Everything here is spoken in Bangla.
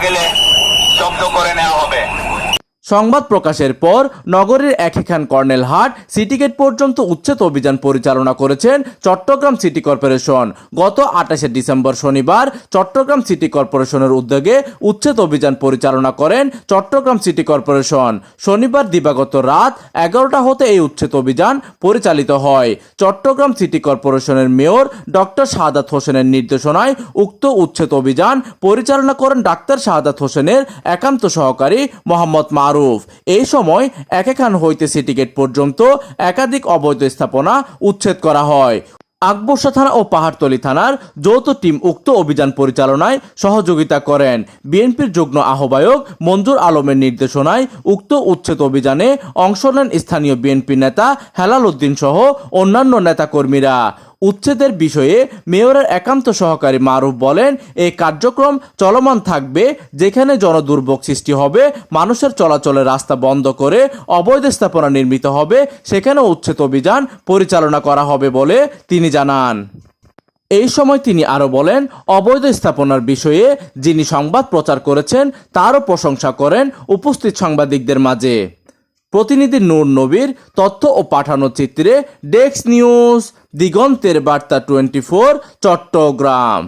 গেলে জব্দ করে নেওয়া হবে। সংবাদ প্রকাশের পর নগরীর একইখান কর্নেলহাট সিটি গেট পর্যন্ত উচ্ছেদ অভিযান পরিচালনা করেছেন চট্টগ্রাম সিটি কর্পোরেশন। গত 28শে ডিসেম্বর শনিবার চট্টগ্রাম সিটি কর্পোরেশনের উদ্যোগে উচ্ছেদ অভিযান পরিচালনা করেন চট্টগ্রাম সিটি কর্পোরেশন। শনিবার দিবাগত রাত 11টা হতে এই উচ্ছেদ অভিযান পরিচালিত হয়। চট্টগ্রাম সিটি কর্পোরেশনের মেয়র ডক্টর শাহাদাত হোসেনের নির্দেশনায় উক্ত উচ্ছেদ অভিযান পরিচালনা করেন ডাক্তার শাহাদাত হোসেনের একান্ত সহকারী মোহাম্মদ মারুফ। এই সময় একইখান হইতে সিটি গেট পর্যন্ত একাধিক অবৈধ স্থাপনা উচ্ছেদ করা হয়। আকবরশা থানা ও পাহাড়তলী থানার যৌথ টিম উক্ত অভিযান পরিচালনায় সহযোগিতা করেন। বিএনপির যুগ্ম আহ্বায়ক মঞ্জুর আলমের নির্দেশনায় উক্ত উচ্ছেদ অভিযানে অংশ নেন স্থানীয় বিএনপি নেতা হেলাল উদ্দিন সহ অন্যান্য নেতাকর্মীরা। উচ্ছেদের বিষয়ে মেয়রের একান্ত সহকারী মারুফ বলেন, এই কার্যক্রম চলমান থাকবে। যেখানে জনদুর্ভোগ সৃষ্টি হবে, মানুষের চলাচলের রাস্তা বন্ধ করে অবৈধ স্থাপনা নির্মিত হবে, সেখানে উচ্ছেদ অভিযান পরিচালনা করা হবে বলে তিনি জানান। এই সময় তিনি আরো বলেন, অবৈধ স্থাপনার বিষয়ে যিনি সংবাদ প্রচার করেছেন তারও প্রশংসা করেন উপস্থিত সাংবাদিকদের মাঝে। প্রতিনিধি নূর নবীর তথ্য ও পাঠানো চিত্রে ডেস্ক নিউজ, দিগন্তের বার্তা 24, চট্টগ্রাম।